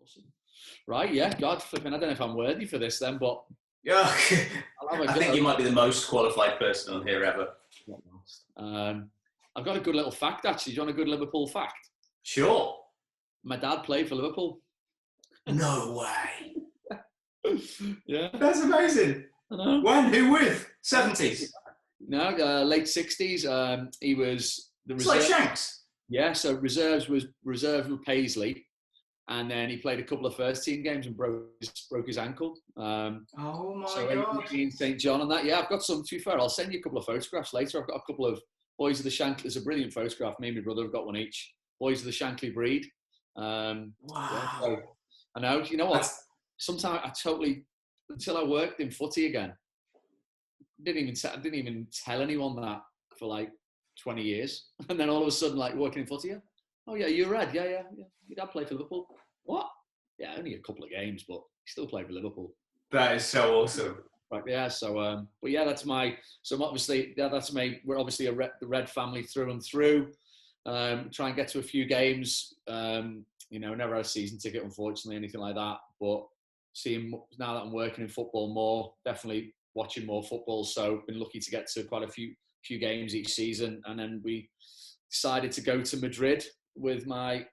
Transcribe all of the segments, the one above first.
Awesome. Right, yeah, God, flipping, I don't know if I'm worthy for this then, but... Yeah, I'll have I think you might be the most qualified person on here ever. I've got a good little fact, actually. Do you want a good Liverpool fact? Sure. My dad played for Liverpool. No way. Yeah. That's amazing. When? Who with? 70s? No, late 60s. He was the It's reserve. like Shanks. Yeah, so reserves with Paisley. And then he played a couple of first team games and broke his ankle. Oh my God. In St. John and that. Yeah, I've got some, to be fair, I'll send you a couple of photographs later. I've got a couple of Boys of the Shankly. There's a brilliant photograph. Me and my brother have got one each. Boys of the Shankly breed. Wow. Yeah, so, I know, you know what? Sometimes until I worked in footy again, I didn't even tell anyone that for like 20 years. And then all of a sudden, like working in footy, oh yeah, you're red. Yeah. Your dad played for Liverpool. What? Yeah, only a couple of games, but he still played for Liverpool. That is so awesome. Right, yeah. So, but yeah, that's my. So obviously, yeah, that's me. We're obviously the Red family through and through. Try and get to a few games. Never had a season ticket, unfortunately, anything like that. But seeing now that I'm working in football more, definitely watching more football. So been lucky to get to quite a few games each season, and then we decided to go to Madrid with my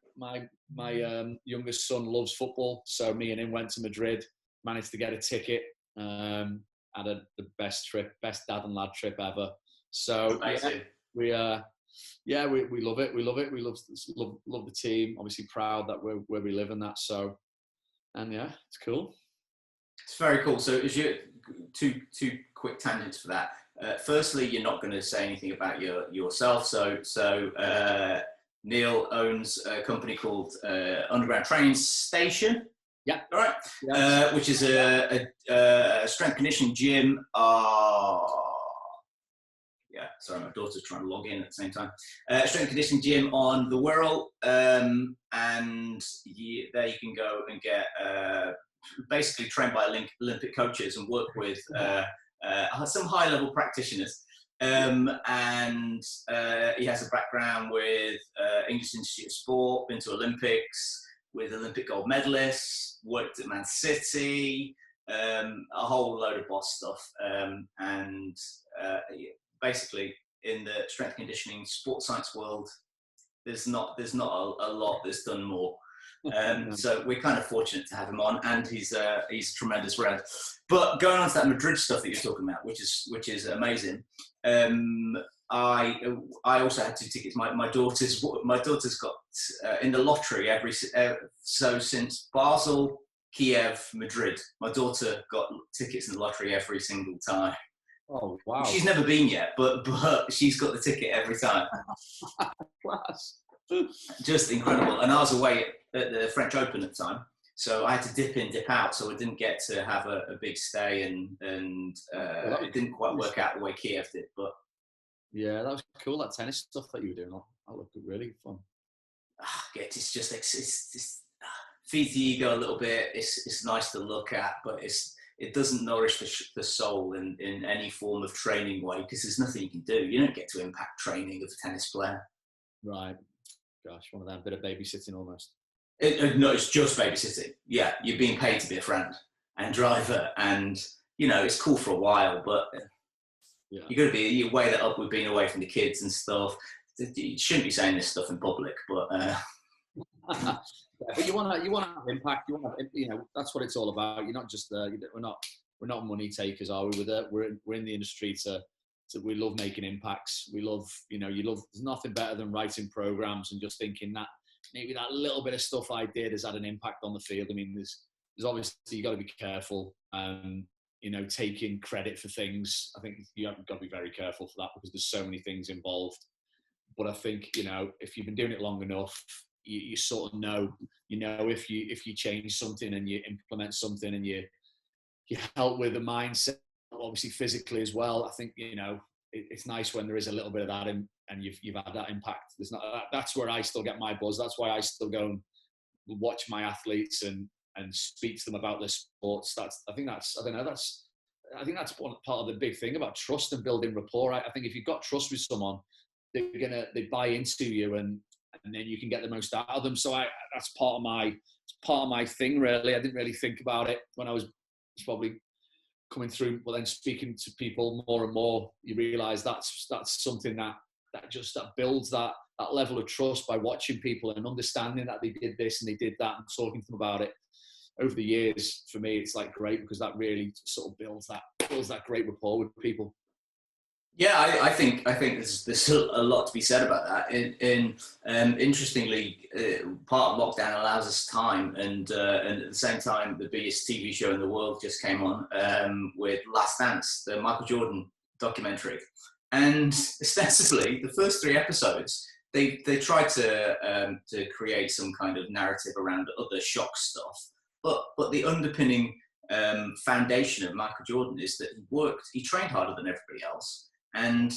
youngest son loves football, so me and him went to Madrid, managed to get a ticket, had the best dad and lad trip ever. So we love it. We love the team. Obviously proud that we're where we live in that. So, and yeah, it's cool. It's very cool. So, is you two quick tangents for that? Firstly, you're not going to say anything about yourself. So Neil owns a company called Underground Training Station. Yeah. All right. Yes. Which is a strength conditioning gym. Yeah. Sorry, my daughter's trying to log in at the same time. Strength conditioning gym on the Wirral, and there you can go and get basically trained by Olympic coaches and work with some high-level practitioners. And he has a background with English Institute of Sport, been to Olympics, with Olympic gold medalists, worked at Man City, a whole load of boss stuff. Basically, in the strength conditioning sports science world, there's not a lot that's done more. So we're kind of fortunate to have him on, and he's a tremendous red. But going on to that Madrid stuff that you're talking about, which is amazing. I also had 2 tickets. My daughter's got in the lottery so since Basel, Kiev, Madrid, my daughter got tickets in the lottery every single time. Oh wow! She's never been yet, but she's got the ticket every time. Class. Just incredible. And I was away at the French Open at the time, so I had to dip in, dip out, so I didn't get to have a big stay, and it didn't quite work out the way Kiev did. But yeah, that was cool. That tennis stuff that you were doing, that looked really fun. It's just it's feeds the ego a little bit. It's nice to look at, but it doesn't nourish the soul in any form of training way, because there's nothing you can do. You don't get to impact training of a tennis player. Right. Gosh, one of them, bit of babysitting almost. No, it's just babysitting. Yeah, you're being paid to be a friend and driver, and it's cool for a while, but you got to you weigh that up with being away from the kids and stuff. You shouldn't be saying this stuff in public, but but you want to have impact. You want to, that's what it's all about. You're not just we're not money takers, are we? We're in the industry we love making impacts. We love, there's nothing better than writing programs and just thinking that maybe that little bit of stuff I did has had an impact on the field. I mean, there's obviously, you got to be careful, taking credit for things. I think you have got to be very careful for that, because there's so many things involved. But I think, if you've been doing it long enough, you sort of know, if you change something and you implement something and you help with the mindset, obviously physically as well. I think, it's nice when there is a little bit of that and you've had that impact. That's where I still get my buzz. That's why I still go and watch my athletes and speak to them about their sports. I think that's part of the big thing about trust and building rapport. I think if you've got trust with someone, they buy into you, and then you can get the most out of them. So that's part of part of my thing, really. I didn't really think about it when I was probably coming through, but then speaking to people more and more, you realise that's something that builds that level of trust by watching people and understanding that they did this and they did that and talking to them about it over the years. For me, it's like great, because that really sort of builds that great rapport with people. Yeah, I think there's a lot to be said about that. Interestingly, part of lockdown allows us time, and at the same time, the biggest TV show in the world just came on with Last Dance, the Michael Jordan documentary, and ostensibly the first 3 episodes they tried to create some kind of narrative around other shock stuff, but the underpinning foundation of Michael Jordan is that he trained harder than everybody else. And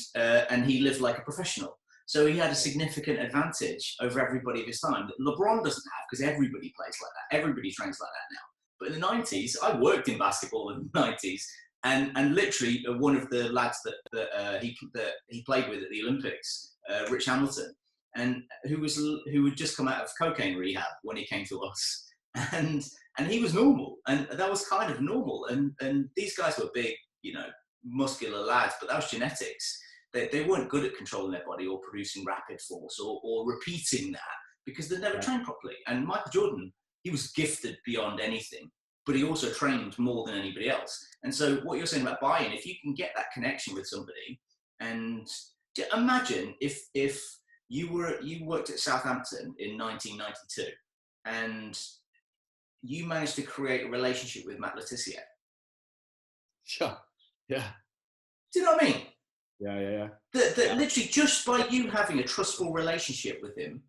he lived like a professional. So he had a significant advantage over everybody of his time that LeBron doesn't have, because everybody plays like that. Everybody trains like that now. But in the 90s, I worked in basketball in the 90s, and literally one of the lads that he played with at the Olympics, Rich Hamilton, and who had just come out of cocaine rehab when he came to us. And he was normal, and that was kind of normal. And these guys were big, muscular lads, but that was genetics. They weren't good at controlling their body or producing rapid force or repeating that, because they never trained properly. And Michael Jordan, he was gifted beyond anything, but he also trained more than anybody else. And so what you're saying about buy-in, if you can get that connection with somebody, and imagine if you worked at Southampton in 1992 and you managed to create a relationship with Matt Letizia. Sure. Yeah. Do you know what I mean? Yeah. That literally, just by you having a trustful relationship with him,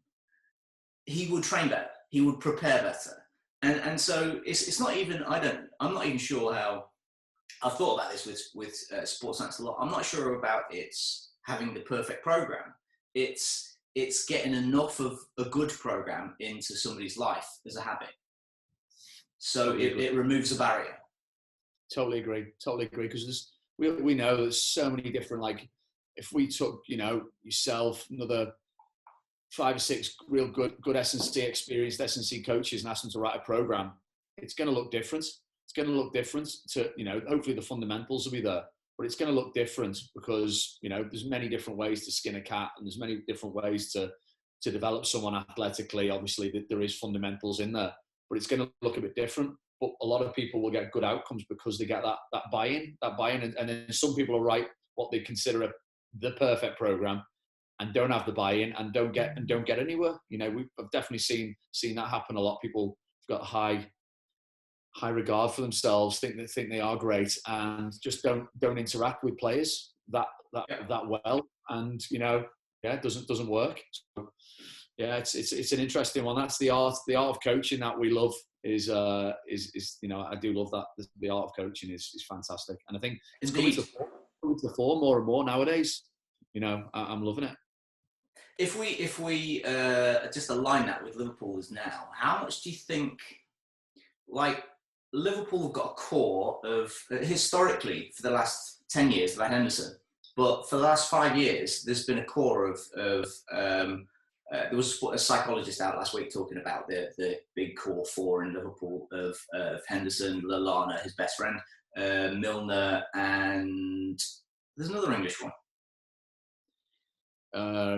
he would train better. He would prepare better. And so it's not even, I'm not even sure how, I've thought about this with sports science a lot. I'm not sure about it's having the perfect program. It's getting enough of a good program into somebody's life as a habit. So it removes a barrier. Totally agree. Because we know there's so many different, like, if we took, yourself, another 5 or 6 real good S&C experienced S&C coaches and ask them to write a program, it's going to look different. It's going to look different to, hopefully the fundamentals will be there, but it's going to look different because, there's many different ways to skin a cat, and there's many different ways to develop someone athletically. Obviously, there is fundamentals in there, but it's going to look a bit different. But a lot of people will get good outcomes because they get that buy-in, and then some people will write what they consider the perfect program and don't have the buy-in and don't get anywhere. I've definitely seen that happen a lot. People have got high regard for themselves, think they are great, and just don't interact with players that well, and it doesn't work. So, yeah, it's an interesting one. That's the art of coaching that we love. Is I do love that. The art of coaching is fantastic, and I think it's coming to the fore more and more nowadays. I'm loving it. If we just align that with Liverpool's now, how much do you think, like, Liverpool have got a core of, historically for the last 10 years, like Henderson, but for the last 5 years, there's been a core of there was a psychologist out last week talking about the big core 4 in Liverpool of Henderson, Lallana, his best friend, Milner, and there's another English one.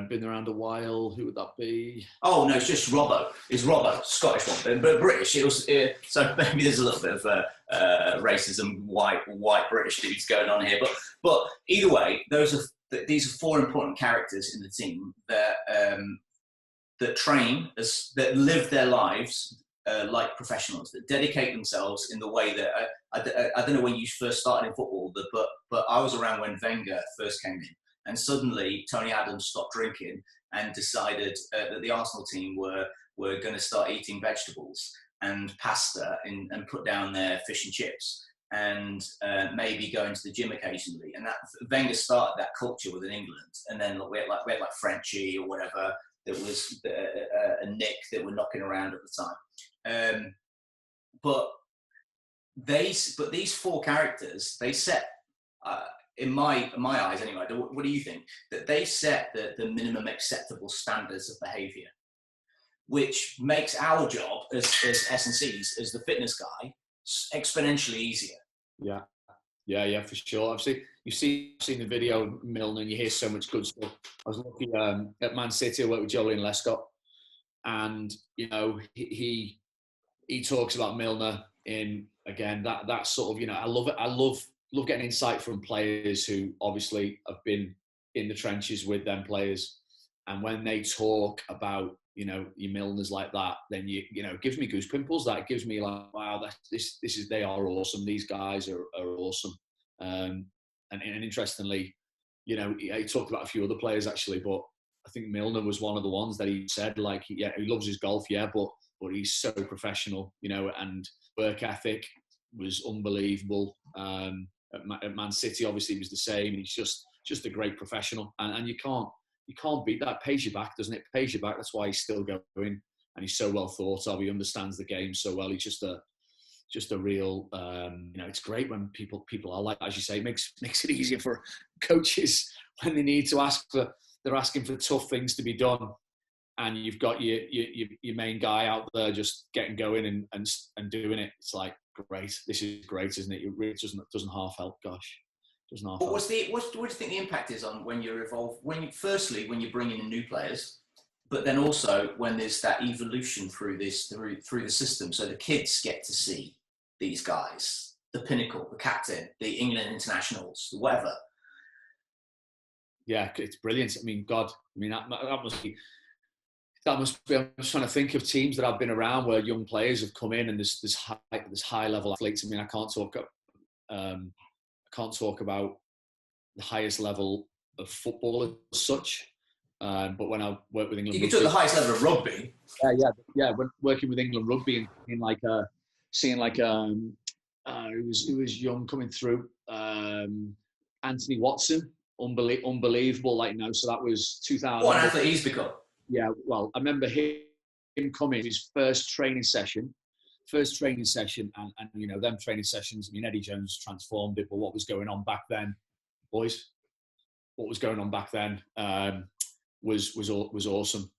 Been around a while. Who would that be? Oh no, it's just Robbo. It's Robbo, Scottish one, but British. It was so maybe there's a little bit of racism, white British dudes going on here. But either way, these are 4 important characters in the team that train, that live their lives like professionals, that dedicate themselves in the way that I don't know when you first started in football, but I was around when Wenger first came in. And suddenly Tony Adams stopped drinking and decided that the Arsenal team were going to start eating vegetables and pasta and put down their fish and chips and maybe going to the gym occasionally. And that Wenger started that culture within England. And then we had like Frenchie or whatever that was a Nick that were knocking around at the time. But these 4 characters, they set. In my eyes, anyway, what do you think? That they set the minimum acceptable standards of behaviour, which makes our job as S&Cs, as the fitness guy, exponentially easier. Yeah, for sure. You've seen the video of Milner, and you hear so much good stuff. I was lucky at Man City. I worked with Julian Lescott, and he talks about Milner in, again, that sort of, I love it. I love getting insight from players who obviously have been in the trenches with them players, and when they talk about your Milners like that, then it gives me goose pimples. That gives me like, wow, they are awesome. These guys are awesome. And interestingly, he talked about a few other players actually, but I think Milner was one of the ones that he said, like, he loves his golf, but he's so professional, and work ethic was unbelievable. At Man City, obviously, he was the same. He's just a great professional, and you can't beat that. It pays you back, doesn't it? It pays you back. That's why he's still going, and he's so well thought of. He understands the game so well. He's just a real. It's great when people are like, as you say, makes it easier for coaches when they need to they're asking for tough things to be done, and you've got your main guy out there just getting going and doing it. It's like, great. This is great, isn't it? It really doesn't half help. Gosh, doesn't half help. What do you think the impact is on when you're involved? Firstly, when you're bringing in new players, but then also when there's that evolution through the system, so the kids get to see these guys, the pinnacle, the captain, the England internationals, whatever. Yeah, it's brilliant. I mean, God, that must be. I'm just trying to think of teams that I've been around where young players have come in and there's high level athletes. I mean, I can't talk about the highest level of football as such. But when I worked with England, you can do the highest level of rugby. Yeah. When working with England rugby and seeing who was young coming through, Anthony Watson, unbelievable. So that was 2000. What an athlete he's become. Yeah, well, I remember him coming his first training session, and them training sessions. I mean, Eddie Jones transformed it, but what was going on back then, boys? What was going on back then was awesome.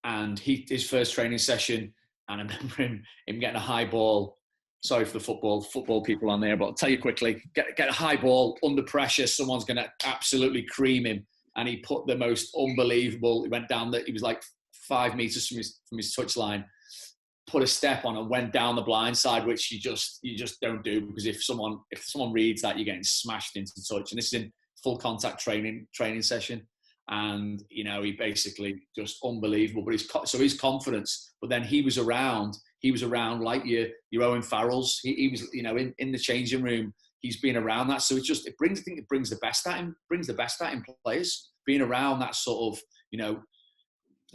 And his first training session, and I remember him getting a high ball. Sorry for the football people on there, but I'll tell you quickly: get a high ball under pressure. Someone's going to absolutely cream him. And he put the most unbelievable. He went down he was like 5 meters from his touchline, put a step on and went down the blind side, which you just don't do, because if someone reads that, you're getting smashed into touch. And this is in full contact training session, and he basically just unbelievable. But his confidence. But then he was around like your Owen Farrells. He was in the changing room. He's been around that, so it brings the best out in players. Being around that sort of, the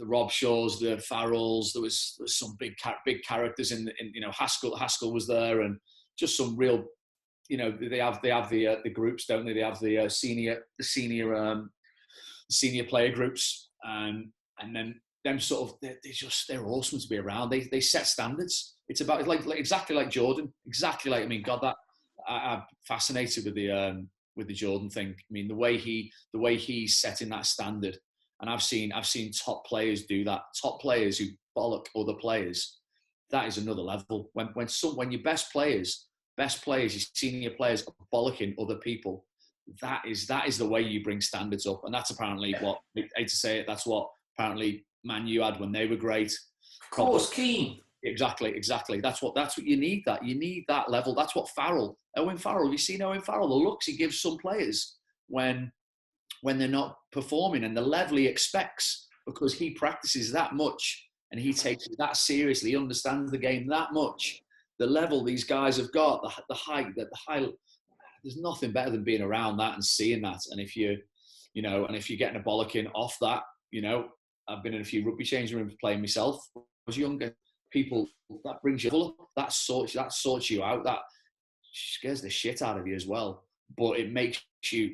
Rob Shaws, the Farrells. There was some big characters in Haskell was there, and just some real, they have the groups, don't they? They have the senior player groups, and then them sort of they're awesome to be around. They set standards. It's exactly like Jordan. Exactly like, God, that. I'm fascinated with the Jordan thing. I mean, the way he's setting that standard, and I've seen top players do that. Top players who bollock other players. That is another level. When your best players, your senior players are bollocking other people, that is the way you bring standards up. And that's apparently what, I hate to say it, that's what apparently Man U had when they were great. Of course, Keane. Exactly. That's what you need. You need that level. That's what Owen Farrell. You've seen Owen Farrell, the looks he gives some players when they're not performing, and the level he expects, because he practices that much and he takes it that seriously. He understands the game that much. The level these guys have got, the high. There's nothing better than being around that and seeing that. And if you're getting a bollocking off that, I've been in a few rugby changing rooms playing myself. When I was younger. People, that brings you up, that sorts you out, that scares the shit out of you as well. But it makes you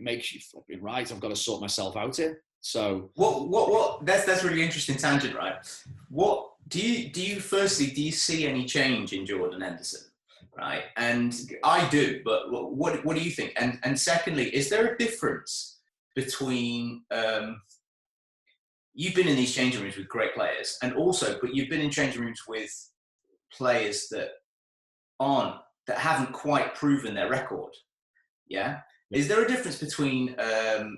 flipping right. I've got to sort myself out here. So what that's really interesting tangent, right? What do you see any change in Jordan Henderson, right? And I do, but what do you think? And secondly, is there a difference between you've been in these changing rooms with great players, but you've been in changing rooms with players that haven't quite proven their record. Yeah. Is there a difference between,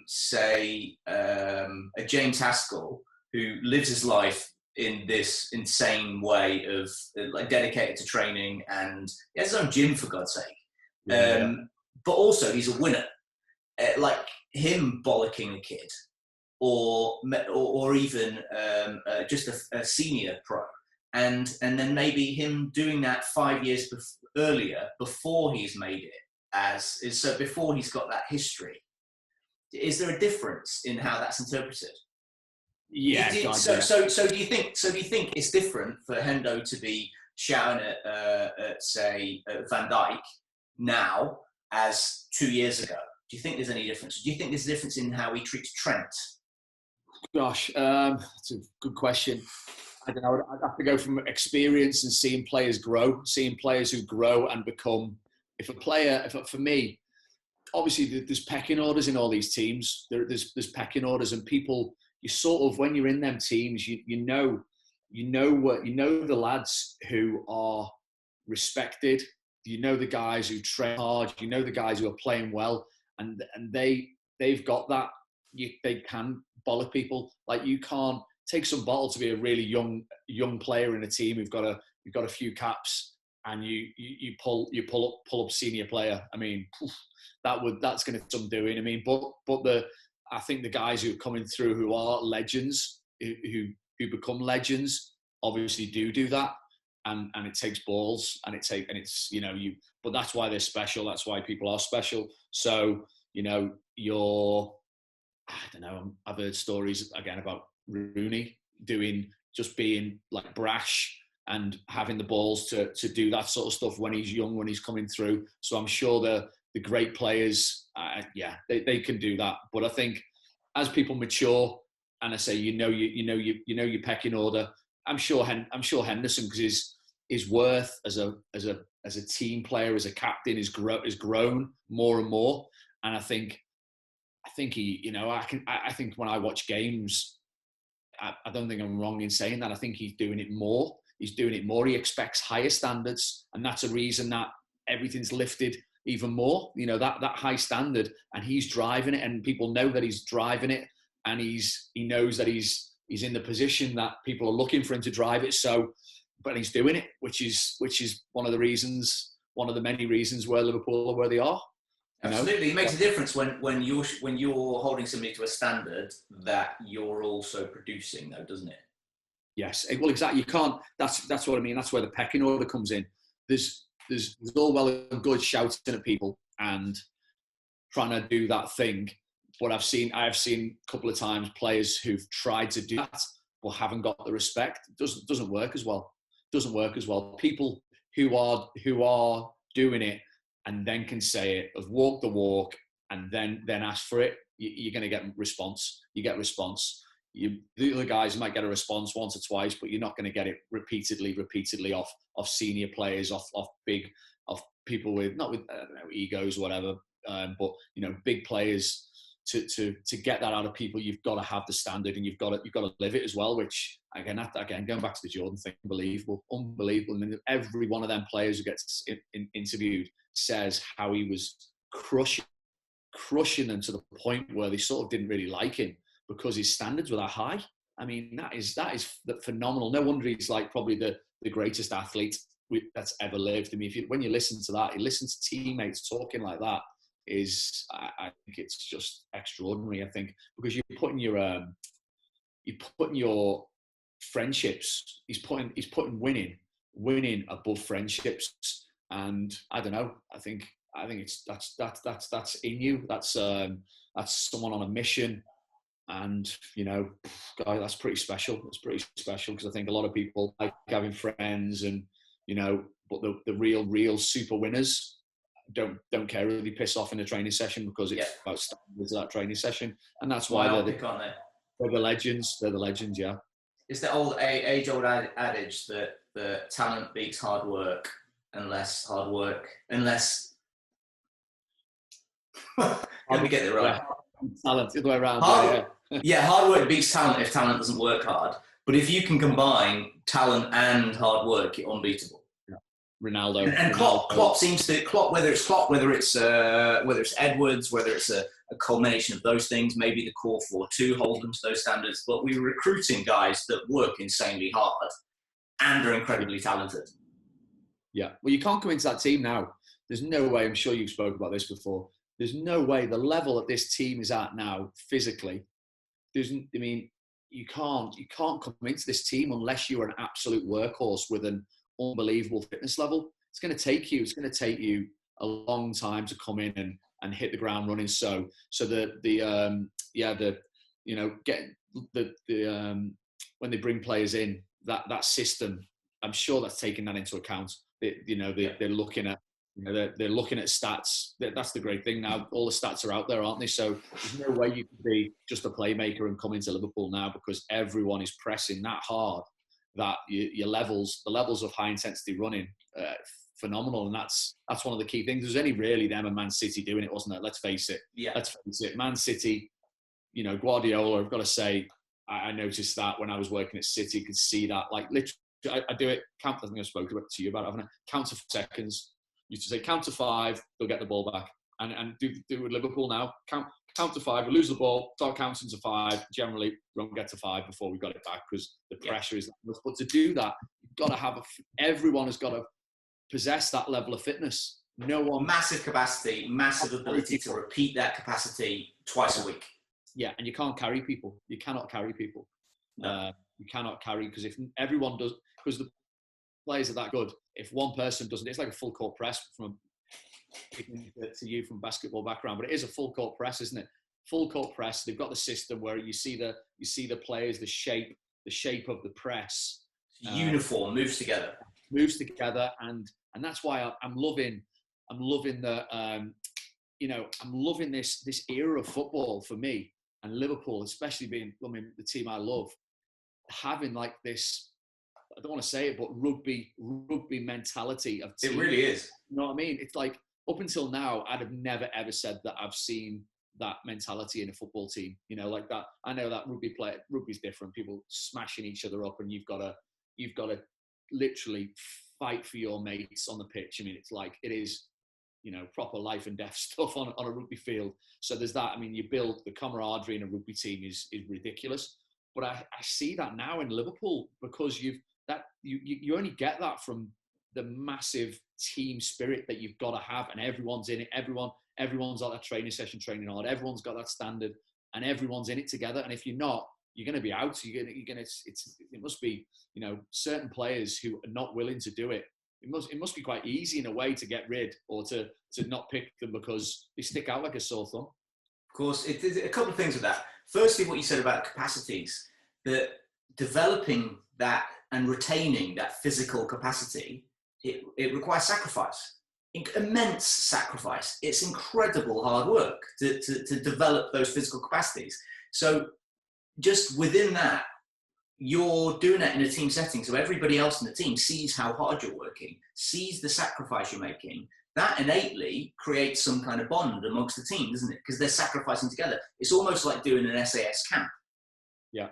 say, a James Haskell who lives his life in this insane way of like dedicated to training and he has his own gym for God's sake, but also he's a winner, like him bollocking a kid, or even just a senior pro, and then maybe him doing that 5 years earlier before he's made it, so before he's got that history. Is there a difference in how that's interpreted? Yeah. So do you think it's different for Hendo to be shouting at say Van Dijk now as 2 years ago? Do you think there's any difference? Do you think there's a difference in how he treats Trent? Gosh, that's a good question. I don't know. I'd have to go from experience and seeing players who grow and become. For me, obviously there's pecking orders in all these teams. There's pecking orders, and people, you sort of, when you're in them teams, you know the lads who are respected. You know the guys who train hard. You know the guys who are playing well, and they've got that. They can bollock people. Like, you can't take some bottle to be a really young player in a team who've got a few caps, and you pull up senior player. I mean, that's going to be some doing. I mean, but I think the guys who are coming through who are legends, who become legends, obviously do that, and it takes balls, and it's but that's why they're special. That's why people are special. So I don't know. I've heard stories again about Rooney being like brash and having the balls to do that sort of stuff when he's young, when he's coming through. So I'm sure the great players, they can do that. But I think as people mature, and I say, your pecking order, I'm sure Henderson, because his worth as a team player, as a captain, is grown more and more. And I think he, I think when I watch games, I don't think I'm wrong in saying that. I think he's doing it more. He expects higher standards, and that's a reason that everything's lifted even more. That high standard, and he's driving it, and people know that he's driving it, and he knows that he's in the position that people are looking for him to drive it. So, but he's doing it, which is one of the many reasons where Liverpool are where they are. Absolutely, it makes a difference when you're holding somebody to a standard that you're also producing, though, doesn't it? Yes, well, exactly. You can't. That's what I mean. That's where the pecking order comes in. There's all well and good shouting at people and trying to do that thing, but I have seen a couple of times players who've tried to do that but haven't got the respect. It doesn't work as well. People who are doing it and then can say it, have walked the walk, and then ask for it, you're going to get response. You get response. The other guys might get a response once or twice, but you're not going to get it repeatedly off senior players, off people with not with egos or whatever, but big players. To get that out of people, you've got to have the standard, and you've got to live it as well. Which again, going back to the Jordan thing, unbelievable. I mean, every one of them players who gets interviewed says how he was crushing them to the point where they sort of didn't really like him because his standards were that high. I mean, that is phenomenal. No wonder he's like probably the greatest athlete that's ever lived. I mean, when you listen to that, you listen to teammates talking like that. I think it's just extraordinary. I think because you're putting your friendships. He's putting winning above friendships, and I don't know. I think that's in you. That's someone on a mission, and God, that's pretty special. It's pretty special because I think a lot of people like having friends, and but the real super winners don't care if they piss off in a training session because it's about standards of that training session, and that's why they're the legends. They're the legends, yeah. It's the age-old adage that the talent beats hard work, unless. Let me get it right. Talent, the other way around. Hard work beats talent if talent doesn't work hard. But if you can combine talent and hard work, you're unbeatable. Ronaldo. And Klopp seems to whether it's Edwards, whether it's a culmination of those things, maybe the core 4-2 hold them to those standards. But we're recruiting guys that work insanely hard and are incredibly talented. Yeah, well, you can't come into that team now. There's no way. I'm sure you've spoken about this before. There's no way the level that this team is at now, physically. You can't come into this team unless you're an absolute workhorse with an unbelievable fitness level. It's going to take you a long time to come in and hit the ground running. So when they bring players in, that system, I'm sure that's taking that into account. They're looking at stats. That's the great thing now. All the stats are out there, aren't they? So there's no way you can be just a playmaker and come into Liverpool now, because everyone is pressing that hard that the levels of high intensity running, phenomenal. And that's one of the key things. There's only really them and Man City doing it, wasn't it? Let's face it. Yeah. Let's face it. Man City, Guardiola, I've got to say, I noticed that when I was working at City, could see that, like, literally, I do it, I think I've spoken to you about it, haven't I? Count to seconds. Used to say count to 5, they'll get the ball back. And do with Liverpool now. Count to 5, we lose the ball, start counting to 5. Generally, we won't get to 5 before we got it back because the pressure is that much. But to do that, you've got to have everyone has got to possess that level of fitness. No one. Massive capacity, massive ability to repeat that capacity twice a week. Yeah, and you can't carry people. You cannot carry people. No. You cannot carry, because if everyone does, because the players are that good. If one person doesn't, it's like a full court press to you from basketball background, but it is a full court press, isn't it? Full court press. They've got the system where you see the players, the shape of the press. Uniform moves together, and that's why I'm loving the I'm loving this era of football for me, and Liverpool, especially being the team I love, having like this, I don't want to say it, but rugby mentality of team. It really is. You know what I mean? It's like, up until now, I'd have never ever said that I've seen that mentality in a football team. Like that. I know that rugby's different. People smashing each other up, and you've got to literally fight for your mates on the pitch. It's like, it is, proper life and death stuff on a rugby field. So there's that. You build the camaraderie in a rugby team is ridiculous. But I see that now in Liverpool, because you only get that from the massive team spirit that you've got to have, and everyone's in it. Everyone's at that training session training hard. Everyone's got that standard, and everyone's in it together. And if you're not, you're going to be out. It must be, certain players who are not willing to do it. It must be quite easy in a way to get rid, or to not pick them, because they stick out like a sore thumb. Of course, a couple of things with that. Firstly, what you said about capacities, that developing that and retaining that physical capacity, it requires sacrifice, immense sacrifice. It's incredible hard work to develop those physical capacities. So just within that, you're doing it in a team setting, so everybody else in the team sees how hard you're working, sees the sacrifice you're making. That innately creates some kind of bond amongst the team, doesn't it? Because they're sacrificing together. It's almost like doing an SAS camp. Yeah.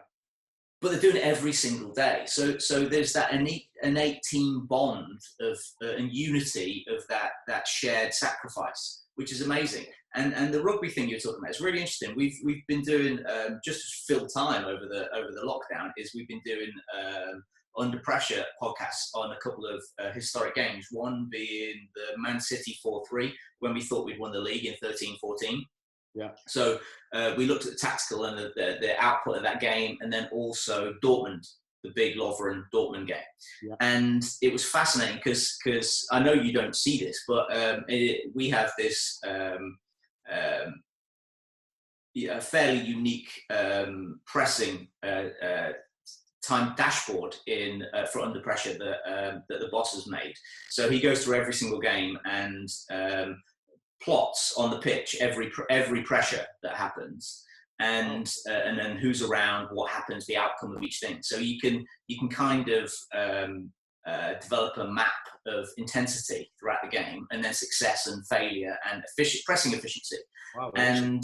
But they're doing it every single day. So there's that innate team bond of and unity of that shared sacrifice, which is amazing. And the rugby thing you're talking about is really interesting. We've been doing just to fill time over the lockdown. We've been doing Under Pressure podcasts on a couple of historic games. One being the Man City 4-3, when we thought we'd won the league in 13-14. Yeah. So we looked at the tactical and the output of that game, and then also Dortmund, the big Lovren Dortmund game. Yeah. And it was fascinating because I know you don't see this, but we have this fairly unique pressing time dashboard for Under Pressure that the boss has made. So he goes through every single game and plots on the pitch every pressure that happens, and then who's around, what happens, the outcome of each thing. So you can kind of develop a map of intensity throughout the game, and then success and failure and pressing efficiency. Wow, and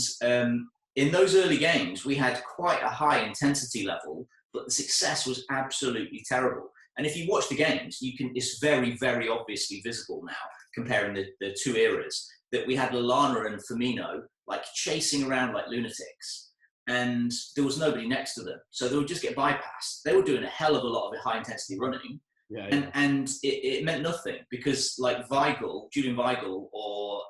in those early games, we had quite a high intensity level, but the success was absolutely terrible. And if you watch the games, it's very, very obviously visible now, comparing the two eras, that we had Lallana and Firmino like chasing around like lunatics, and there was nobody next to them. So they would just get bypassed. They were doing a hell of a lot of high intensity running. And it meant nothing, because like Julian Weigl or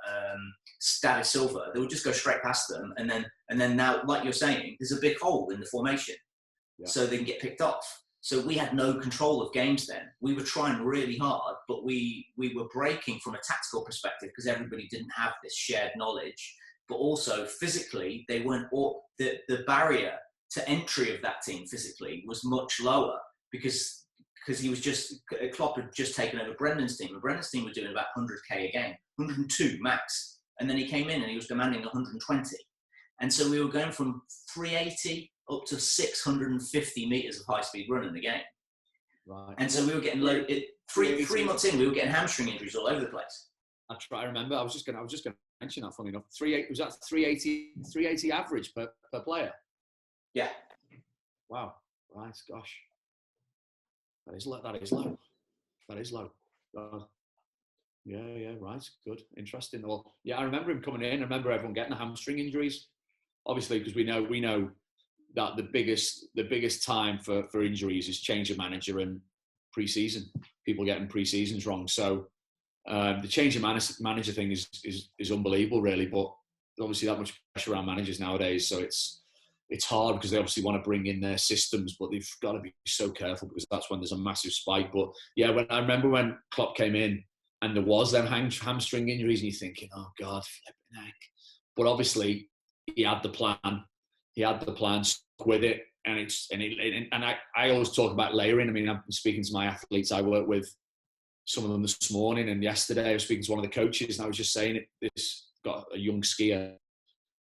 David Silva, they would just go straight past them, and then now, like you're saying, there's a big hole in the formation, so they can get picked off. So we had no control of games then. We were trying really hard, but we were breaking from a tactical perspective because everybody didn't have this shared knowledge. But also physically, they weren't. The barrier to entry of that team physically was much lower, because Klopp had just taken over Brendan's team, and Brendan's team were doing about 100k a game, 102 max, and then he came in and he was demanding 120, and so we were going from 380 up to 650 meters of high speed run in the game, right? And so we were getting three months in, we were getting hamstring injuries all over the place. I remember. I was just going to mention that. Funny enough, 380 average per player. Yeah. Wow. Right. Gosh. That is low. That is low. Yeah, right. Good. Interesting. Well, yeah, I remember him coming in. I remember everyone getting hamstring injuries. Obviously, because we know that the biggest time for injuries is change of manager and pre-season. People getting pre-seasons wrong. So the change of manager thing is unbelievable, really. But obviously, that much pressure around managers nowadays. So it's hard, because they obviously want to bring in their systems, but they've got to be so careful, because that's when there's a massive spike. But yeah, I remember when Klopp came in and there was them hamstring injuries, and you're thinking, oh God, flipping heck. But obviously he had the plan. Stuck with it, and I always talk about layering. I mean, I've been speaking to my athletes. I work with some of them this morning, and yesterday I was speaking to one of the coaches, and I was just saying this got a young skier,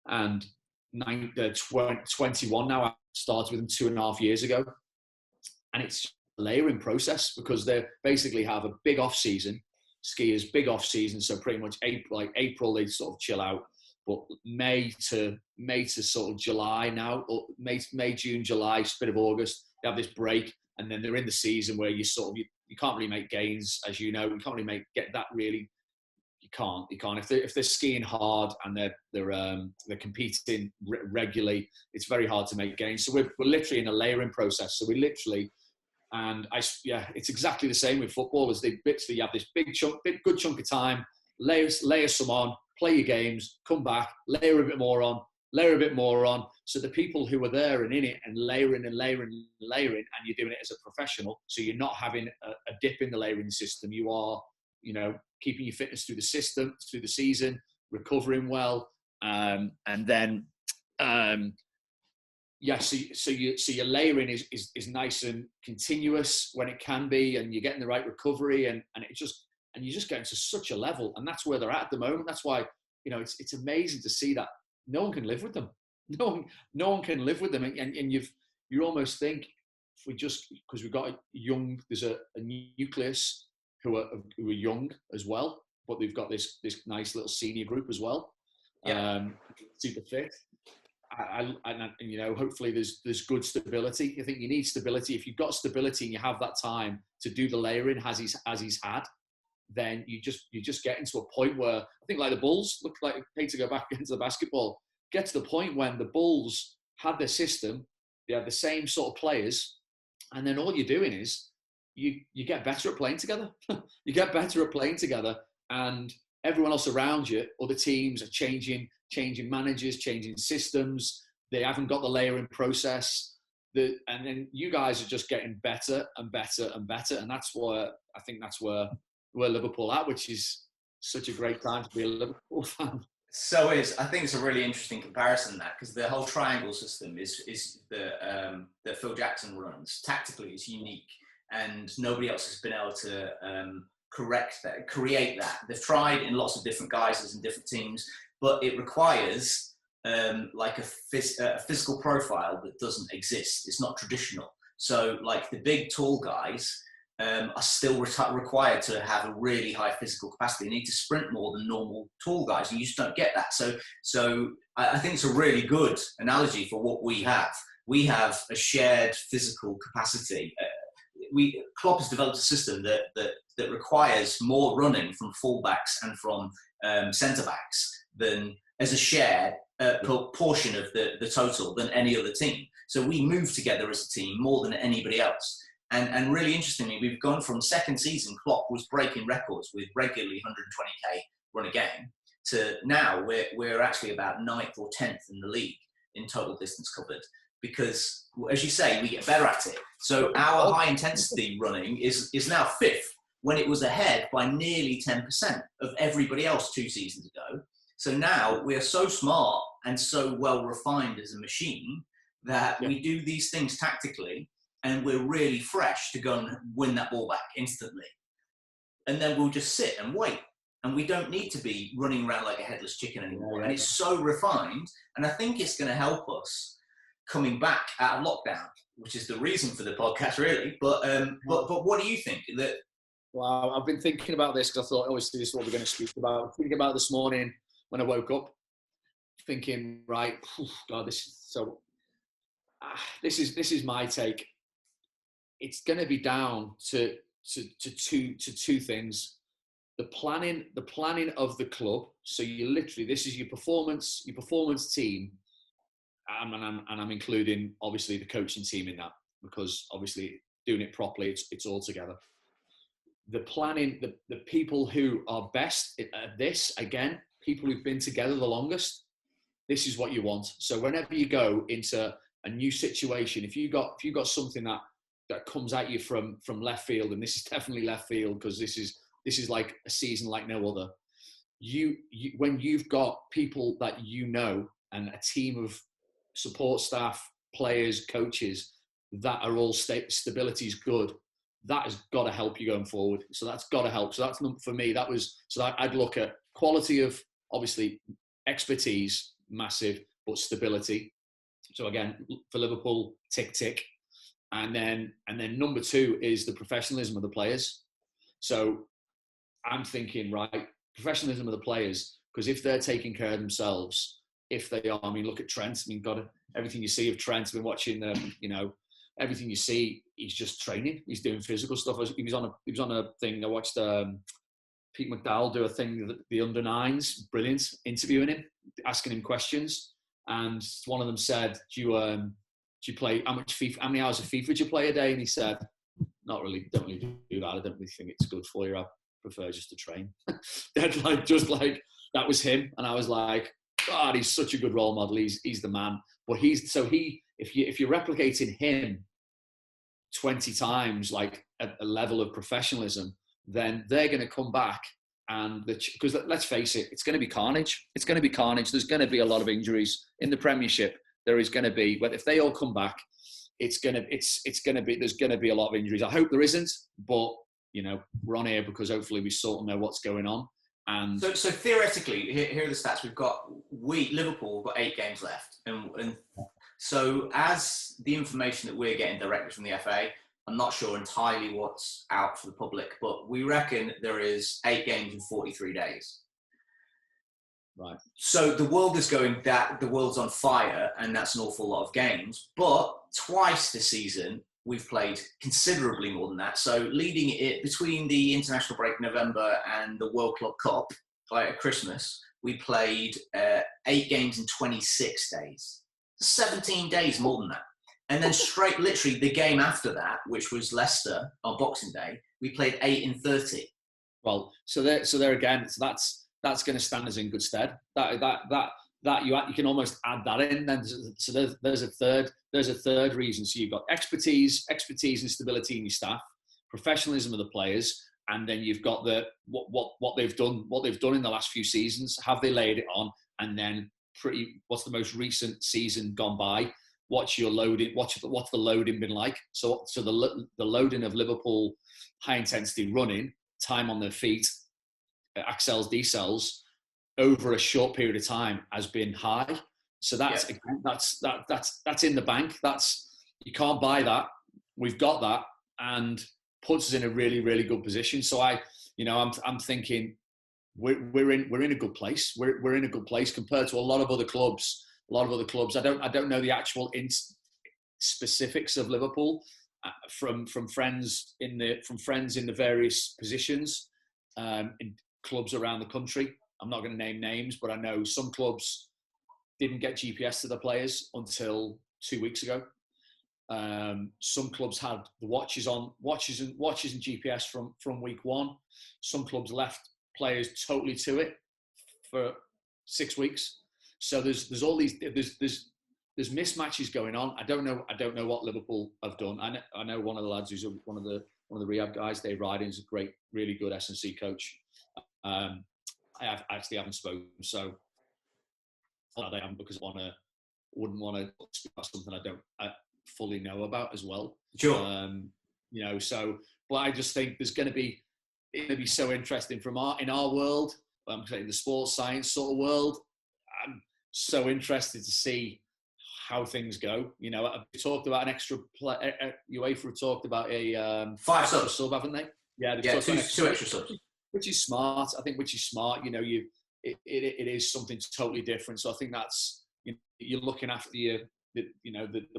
and 21 now. I started with them 2.5 years ago, and it's a layering process, because they basically have a big off season. Skiers, big off season, so pretty much April they sort of chill out, but May to sort of July now, or May, June, July, a bit of August, they have this break, and then they're in the season where you can't really make gains, as you know. You can't really get that really. You can't. If they're skiing hard and they're competing regularly, it's very hard to make gains. So we're literally in a layering process. So we literally, it's exactly the same with footballers. They literally have this good chunk of time, layer some on, play your games, come back, layer a bit more on. So the people who are there and in it and layering, and you're doing it as a professional, so you're not having a dip in the layering system. You are, keeping your fitness through the season, recovering well, and then, so your layering is nice and continuous when it can be, and you're getting the right recovery, and you just get into such a level, and that's where they're at the moment. That's why, it's amazing to see that no one can live with them. No one can live with them, and you almost think, if we just, because we've got there's a nucleus who are young as well, but they've got this nice little senior group as well. Yeah. Super fit. And hopefully there's good stability. I think you need stability. If you've got stability and you have that time to do the layering as he's had, then you just get into a point where, I think, like the Bulls, look like, I hate to go back into the basketball, get to the point when the Bulls had their system, they have the same sort of players, and then all you're doing is you get better at playing together. You get better at playing together, and everyone else around you, other teams are changing managers, changing systems. They haven't got the layering process. And then you guys are just getting better and better and better. And that's where Liverpool are at, which is such a great time to be a Liverpool fan. So I think it's a really interesting comparison, that, because the whole triangle system is that Phil Jackson runs tactically is unique, and nobody else has been able to create that. They've tried in lots of different guises and different teams, but it requires like a physical profile that doesn't exist. It's not traditional. So like the big tall guys are still required to have a really high physical capacity. They need to sprint more than normal tall guys, and you just don't get that. So I think it's a really good analogy for what we have. We have a shared physical capacity. Klopp has developed a system that requires more running from fullbacks and from centre backs than as a shared portion of the total than any other team. So we move together as a team more than anybody else. And really interestingly, we've gone from second season, Klopp was breaking records with regularly 120k run a game, to now we're actually about 9th or 10th in the league in total distance covered. Because, as you say, we get better at it. So our high intensity running is now 5th, when it was ahead by nearly 10% of everybody else 2 seasons ago. So now we are so smart and so well refined as a machine that we do these things tactically, and we're really fresh to go and win that ball back instantly. And then we'll just sit and wait. And we don't need to be running around like a headless chicken anymore. And it's so refined. And I think it's going to help us coming back out of lockdown, which is the reason for the podcast, really. But what do you think? Well, I've been thinking about this because I thought, obviously, this is what we're going to speak about. Thinking about this morning when I woke up, thinking, right, God, this is my take. It's going to be down to two things: the planning of the club. So you literally, this is your performance team, and I'm including obviously the coaching team in that, because obviously doing it properly, it's all together. The planning, the people who are best at this, again, people who've been together the longest, this is what you want. So whenever you go into a new situation, if you got something that comes at you from left field, and this is definitely left field because this is like a season like no other. You when you've got people that you know and a team of support staff, players, coaches that are all stability is good, that has got to help you going forward. So that's got to help. So that's, for me, I'd look at quality of, obviously, expertise, massive, but stability. So again, for Liverpool, tick. And then number 2 is the professionalism of the players. So I'm thinking, right, professionalism of the players, because if they're taking care of themselves, if they are, I mean, look at Trent. I mean, everything you see of Trent, I've been watching, everything you see, he's just training. He's doing physical stuff. He was on a thing. I watched Pete McDowell do a thing, the under-9s, brilliant, interviewing him, asking him questions. And one of them said, do you play, how many hours of FIFA do you play a day? And he said, not really, don't really do that. I don't really think it's good for you. I prefer just to train. That was him. And I was like, God, he's such a good role model. He's the man. But if you're replicating him 20 times, like at a level of professionalism, then they're going to come back, and because let's face it, it's going to be carnage. It's going to be carnage. There's going to be a lot of injuries in the Premiership. There is going to be, but if they all come back, there's going to be a lot of injuries. I hope there isn't, but we're on here because hopefully we sort of know what's going on. And so theoretically, here are the stats. Liverpool have got 8 games left, and so as the information that we're getting directly from the FA, I'm not sure entirely what's out for the public, but we reckon there is 8 games in 43 days. Right. So the world is the world's on fire, and that's an awful lot of games. But twice this season, we've played considerably more than that. So leading it between the international break November and the World Club Cup, like at Christmas, we played 8 games in 26 days. 17 days more than that. And then literally the game after that, which was Leicester on Boxing Day, we played 8 in 30. Well, so there again, so that's going to stand us in good stead. That you can almost add that in. Then so there's a third reason. So you've got expertise and stability in your staff, professionalism of the players, and then you've got what they've done in the last few seasons. Have they laid it on? And then what's the most recent season gone by? What's your loading? What's the loading been like? So the loading of Liverpool high intensity running, time on their feet, accels, decels over a short period of time has been high. So that's in the bank. You can't buy that. We've got that, and puts us in a really, really good position. So I'm thinking we're in a good place. We're in a good place compared to a lot of other clubs. I don't know the actual specifics of Liverpool. from friends in the various positions in clubs around the country. I'm not going to name names, but I know some clubs didn't get GPS to the players until 2 weeks ago. Some clubs had the watches and GPS from week one. Some clubs left players totally to it for 6 weeks. So there's all these there's mismatches going on. I don't know what Liverpool have done. I know one of the lads who's one of the rehab guys, Dave Ryden, is a great, really good S&C coach. I actually haven't spoken, so I haven't, because I wouldn't want to speak about something I fully know about as well. Sure. So, but I just think it's going to be so interesting in our world. I'm saying the sports science sort of world. I'm so interested to see how things go. We talked about an extra play. UEFA have talked about a 5 subs, sub, haven't they? Yeah, two extra subs, which is smart. I think which is smart. It is something totally different. So I think that's you're looking after the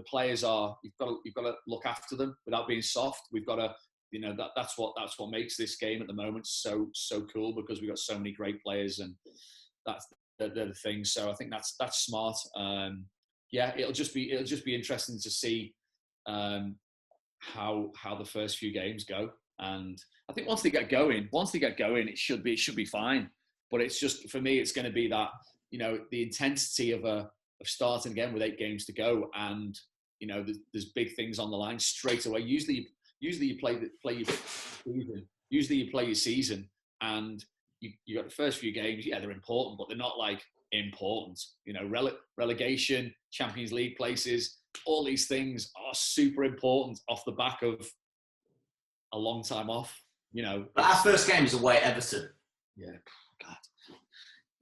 players are. You've got to look after them without being soft. We've got to. That's what makes this game at the moment so cool, because we've got so many great players, and that's the thing. So I think that's smart. It'll just be interesting to see how the first few games go. And I think once they get going, it should be fine. But it's just, for me, it's going to be that the intensity of starting again with 8 games to go, and there's big things on the line straight away. Usually you play your season. Usually you play your season, and you got the first few games. Yeah, they're important, but they're not like important. Relegation, Champions League places, all these things are super important off the back of a long time off. But our first game is away at Everton. Yeah, God,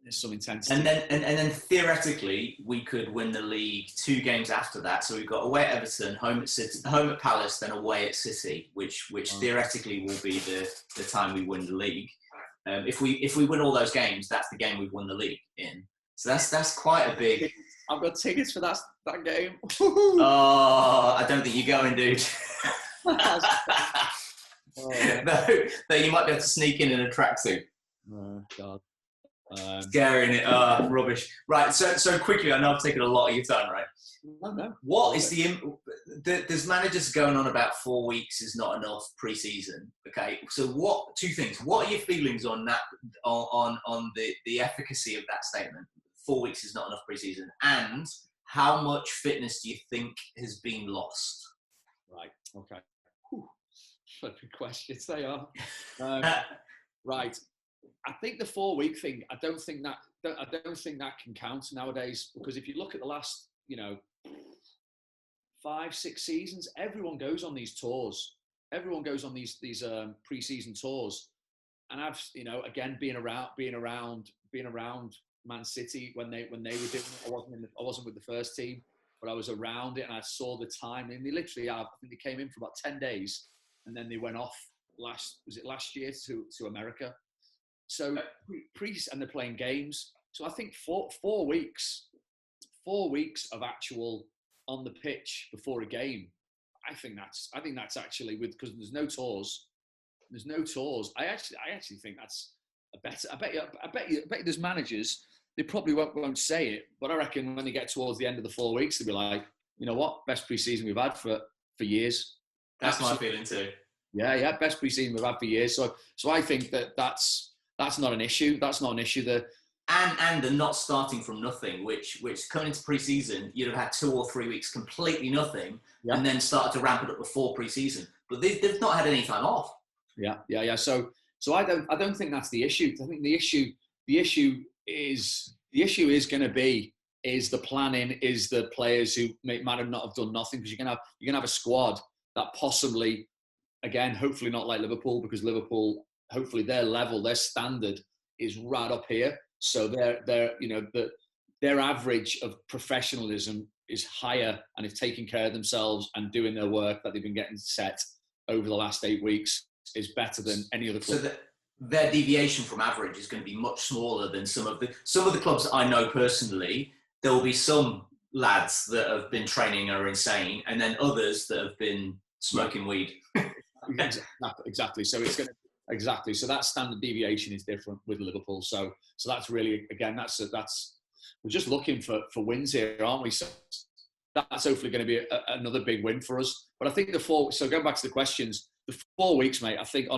there's some intensity. And then theoretically we could win the league 2 games after that. So we've got away at Everton, home at Palace, then away at City, which theoretically will be the time we win the league. If we win all those games, that's the game we've won the league in. So that's quite a big. I've got tickets for that game. Oh, I don't think you're going, dude. No, you might be able to sneak in a tracksuit. Oh God. Scaring it. Rubbish. Right. So quickly, I know I've taken a lot of your time, right? No. What is there's managers going on about 4 weeks is not enough pre-season. Okay. So 2 things. What are your feelings on that, on the efficacy of that statement? 4 weeks is not enough pre-season. And how much fitness do you think has been lost? Right. Okay. Flipping questions they are. Right. I think the 4 week thing, I don't think that can count nowadays, because if you look at the last, 5-6 seasons, everyone goes on these tours. Everyone goes on these pre-season tours. And I've, again, being around Man City when they were doing it. I wasn't with the first team, but I was around it, and I saw the time. And they literally I think they came in for about 10 days, and then they went off last year to America. So and they're playing games. So I think 4 weeks of actual on the pitch before a game. I think that's actually, because there's no tours. I actually think that's a better. I bet you there's managers, they probably won't say it, but I reckon when they get towards the end of the 4 weeks, they'll be like, you know what, best pre-season we've had for years. That's my feeling too. Yeah, best pre-season we've had for years. So I think that's not an issue. That's not an issue. And they're not starting from nothing, which coming into pre-season, you'd have had 2 or 3 weeks completely nothing, and then started to ramp it up before pre-season. But they've not had any time off. Yeah. So I don't think that's the issue. I think the issue is going to be the planning, is the players who might not have done nothing, because you're gonna have a squad that possibly, again, hopefully not like Liverpool, because Liverpool, hopefully their level, their standard is right up here. So their average of professionalism is higher, and is taking care of themselves and doing their work that they've been getting set over the last 8 weeks is better than any other club. So their deviation from average is going to be much smaller than some of the clubs that I know personally. There will be some lads that have been training are insane, and then others that have been smoking weed. Exactly. So it's going to exactly. So that standard deviation is different with Liverpool. So that's really, again, that's we're just looking for wins here, aren't we? So that's hopefully going to be another big win for us. But I think so going back to the questions, the 4 weeks, mate, I think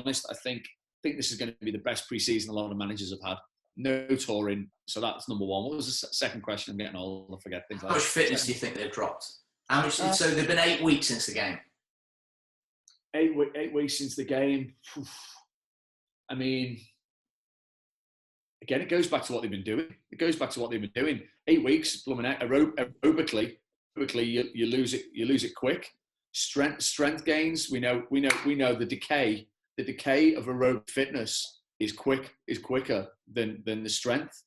this is going to be the best pre-season a lot of managers have had. No touring, so that's number one. What was the second question? I'm getting old, I forget things like that. How much fitness do you think they've dropped? How much? So they've been 8 weeks since the game. 8 weeks since the game. I mean, again, it goes back to what they've been doing. 8 weeks, aerobically, you lose it quick. Strength gains. We know the decay of aerobic fitness is quicker than the strength.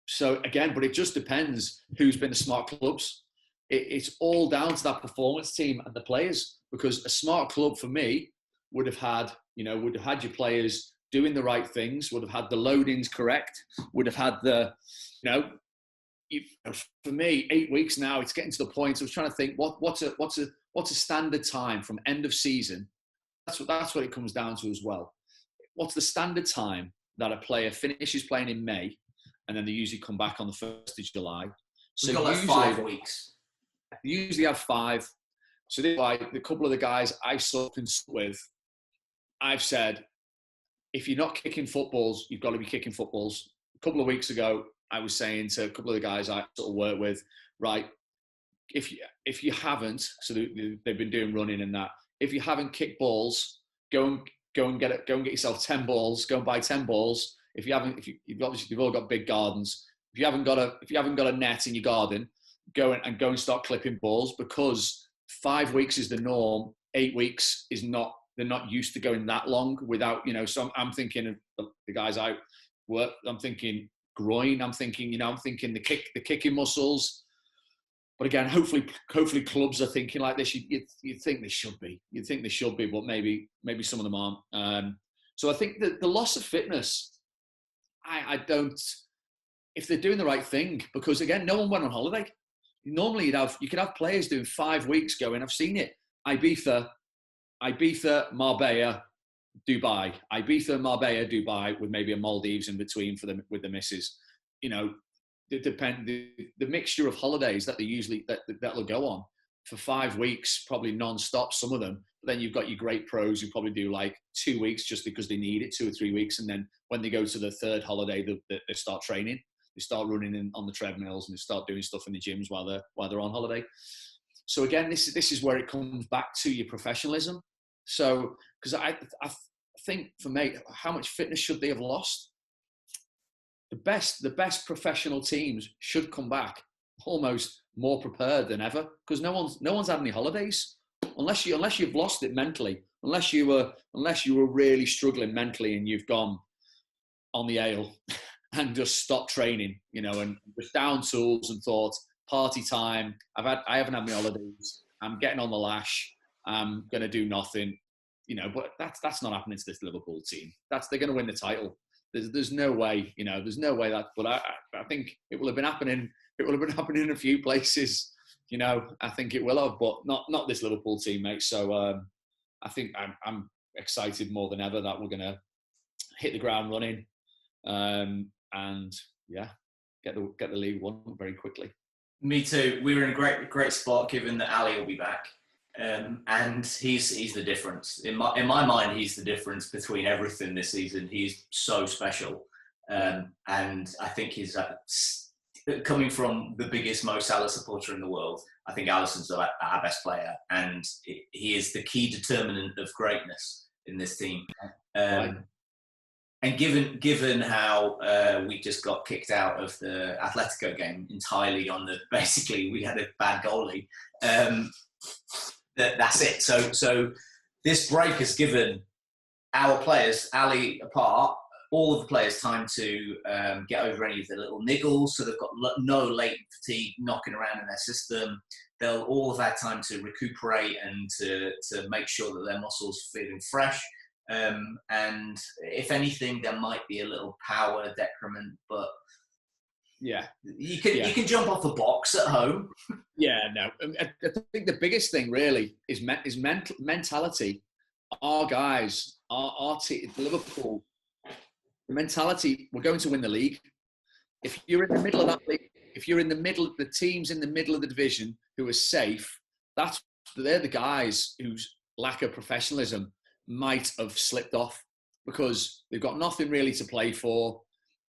So again, but it just depends who's been the smart clubs. It's all down to that performance team and the players, because a smart club for me would have had your players doing the right things, would have had the loadings correct, would have had for me, 8 weeks now, it's getting to the point. I was trying to think what's a standard time from end of season. That's what it comes down to as well. What's the standard time that a player finishes playing in May, and then they usually come back on the 1st of July? So we've got like 5 weeks. They usually have 5. So this is why the couple of the guys I sort of consult with, I've said, if you're not kicking footballs, you've got to be kicking footballs. A couple of weeks ago, I was saying to a couple of the guys I sort of work with, right, if you haven't, so they've been doing running and that, if you haven't kicked balls, go and get it. Go and get yourself 10 balls. Go and buy 10 balls. If you've all got big gardens. If you haven't got a net in your garden, go and start clipping balls, because 5 weeks is the norm. 8 weeks is not. They're not used to going that long without, So I'm thinking of the guys I work. I'm thinking groin. I'm thinking the kicking muscles. But again, hopefully clubs are thinking like this. You'd think they should be. You'd think they should be, but maybe some of them aren't. So I think that the loss of fitness, I don't. If they're doing the right thing, because again, no one went on holiday. Normally, you could have players doing 5 weeks going. I've seen it. Ibiza, Marbella, Dubai. Ibiza, Marbella, Dubai, with maybe a Maldives in between with the misses. The mixture of holidays that they usually that'll go on for 5 weeks, probably non-stop, some of them. But then you've got your great pros who probably do like 2 weeks just because they need it, 2 or 3 weeks, and then when they go to the third holiday, they start training. They start running on the treadmills and they start doing stuff in the gyms while they're on holiday. So again, this is where it comes back to your professionalism. So because I think for me, how much fitness should they have lost? The best professional teams should come back almost more prepared than ever, because no one's had any holidays unless you've lost it mentally, unless you were really struggling mentally and you've gone on the ale and just stopped training, and just down tools and thought party time. I haven't had my holidays. I'm getting on the lash. I'm gonna do nothing, But that's not happening to this Liverpool team. They're gonna win the title. There's no way, there's no way that. But I think it will have been happening. It will have been happening in a few places, I think it will have, but not this Liverpool team, mate. So I think I'm excited more than ever that we're gonna hit the ground running, and yeah, get the league won very quickly. Me too. We were in a great spot, given that Ali will be back. And he's the difference in my mind. He's the difference between everything this season. He's so special, and I think he's coming from the biggest Mo Salah supporter in the world. I think Alisson's our best player, and he is the key determinant of greatness in this team. And given how we just got kicked out of the Atletico game entirely basically we had a bad goalie. That's it. So this break has given our players, Ali apart, all of the players time to get over any of the little niggles. So they've got no latent fatigue knocking around in their system. They'll all have had time to recuperate and to make sure that their muscles are feeling fresh. And if anything, there might be a little power decrement, but Yeah. You can jump off a box at home. Yeah, no. I think the biggest thing really is mentality. Our guys, our team, Liverpool, the mentality, we're going to win the league. If you're in the middle of that league, if you're in the middle, the teams in the middle of the division who are safe, they're the guys whose lack of professionalism might have slipped off because they've got nothing really to play for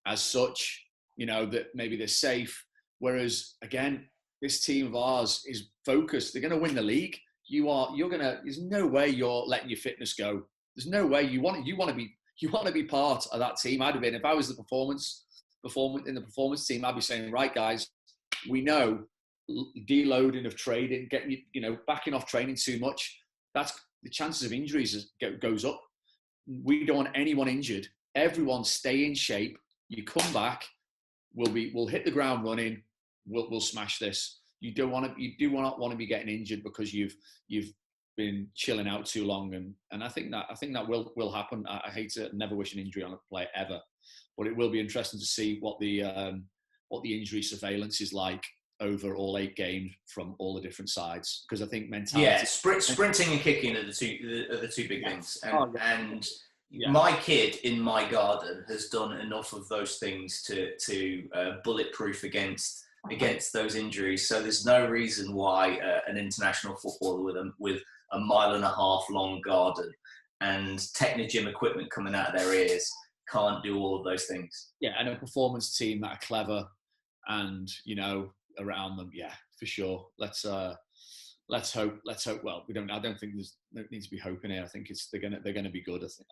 as such, that maybe they're safe. Whereas again, this team of ours is focused. They're going to win the league. There's no way you're letting your fitness go. There's no way you want to be part of that team. I'd have been, if I was the performance in the performance team, I'd be saying, right, guys, we know deloading of trading, getting, backing off training too much, that's the chances of injuries goes up. We don't want anyone injured. Everyone stay in shape. You come back, we'll hit the ground running. We'll smash this. You do not want to be getting injured because you've been chilling out too long, and I think that will happen. I hate to never wish an injury on a player ever, but it will be interesting to see what the injury surveillance is like over all 8 games from all the different sides, because I think mentality. Yeah, sprinting and kicking are the two big things, and yeah. My kid in my garden has done enough of those things to bulletproof against those injuries. So there's no reason why an international footballer with a 1.5 mile long garden and Technogym equipment coming out of their ears can't do all of those things. Yeah, and a performance team that are clever and around them. Yeah, for sure. Let's hope. Well, I don't think there's no need to be hoping here. I think they're gonna be good. I think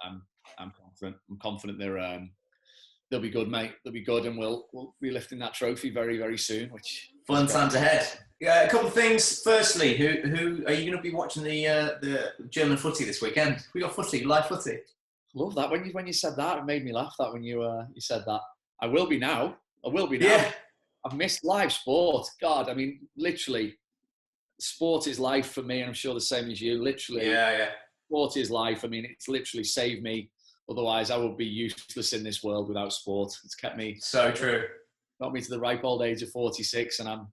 I'm confident. I'm confident they'll be good, mate. They'll be good, and we'll be lifting that trophy very, very soon. Which fun times ahead. Yeah, a couple of things. Firstly, who are you going to be watching the German footy this weekend? We got live footy. Love that. When you said that, it made me laugh. That when you said that, I will be now. Yeah. I've missed live sport. God, I mean, literally, sport is life for me, and I'm sure the same as you. Literally, yeah. Sport is life. I mean, it's literally saved me. Otherwise, I would be useless in this world without sport. It's kept me. So true. Got me to the ripe old age of 46, and I'm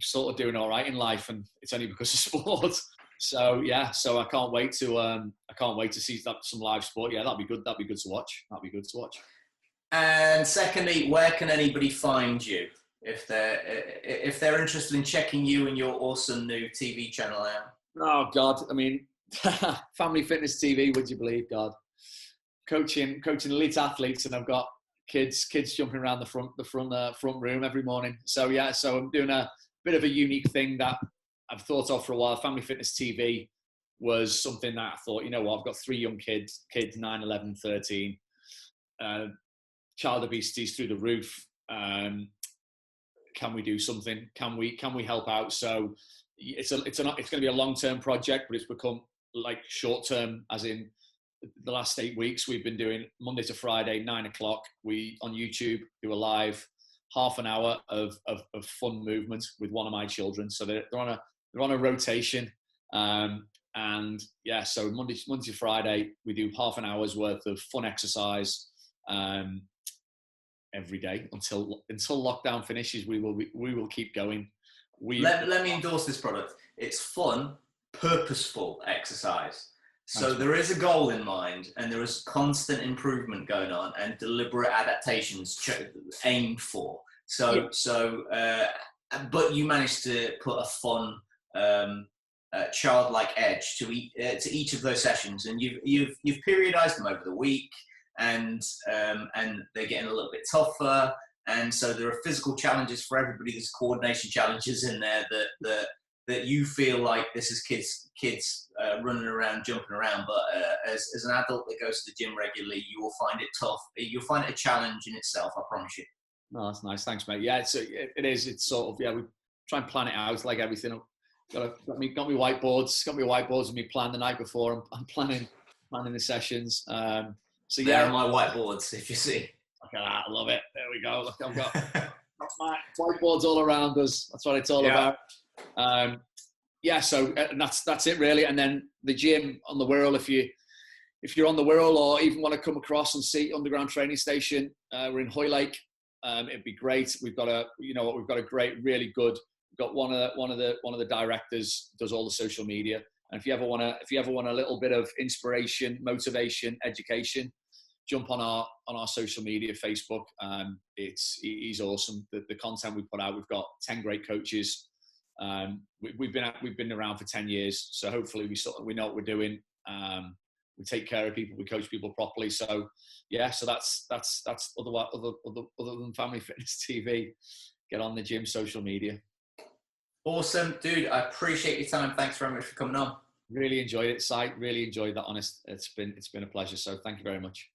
sort of doing all right in life, and it's only because of sport. So yeah, I can't wait to see some live sport. Yeah, that'd be good. That'd be good to watch. And secondly, where can anybody find you if they're interested in checking you and your awesome new TV channel out? Oh God, I mean, Family Fitness TV. Would you believe, God? Coaching elite athletes, and I've got kids jumping around the front room every morning. So yeah, I'm doing a bit of a unique thing that I've thought of for a while. Family Fitness TV was something that I thought, I've got 3 young kids 9, 11, 13. Child obesity is through the roof. Can we do something? Can we help out? So it's going to be a long-term project, but it's become like short-term, as in the last 8 weeks. We've been doing Monday to Friday, 9:00. We on YouTube do a live half an hour of fun movement with one of my children. So they're on a rotation. And yeah, so Monday to Friday, we do half an hour's worth of fun exercise every day until lockdown finishes. We will keep going. Let me endorse this product. It's fun, purposeful exercise. So there is a goal in mind, and there is constant improvement going on, and deliberate adaptations aimed for. But you managed to put a fun, childlike edge to each of those sessions, and you've periodized them over the week, and they're getting a little bit tougher, and so there are physical challenges for everybody. There's coordination challenges in there that you feel like this is kids running around, jumping around, but as an adult that goes to the gym regularly, you will find it tough. You'll find it a challenge in itself, I promise you. No, that's nice. Thanks, mate. Yeah, it is. It's sort of, yeah, we try and plan it out like everything. Got me whiteboards. Got me whiteboards and me plan the night before. I'm planning the sessions. So yeah, there are my whiteboards. If you see, look at that. I love it. There we go. Look, I've got my whiteboards all around us. That's what it's all about. Yeah. So that's it really. And then the gym on the Wirral. If you're on the Wirral or even want to come across and see Underground Training Station, we're in Hoylake. it'd be great. We've got a great, really good. We've got one of the directors does all the social media. And if you ever want a little bit of inspiration, motivation, education, jump on our social media, Facebook. He's awesome. The content we put out, we've got 10 great coaches. We've been around for 10 years, so hopefully we know what we're doing. We take care of people, we coach people properly. So yeah, so that's other than Family Fitness TV. Get on the gym social media. Awesome, dude. I appreciate your time. Thanks very much for coming on. Really enjoyed it, Si. Really enjoyed that. Honest, it's been a pleasure. So thank you very much.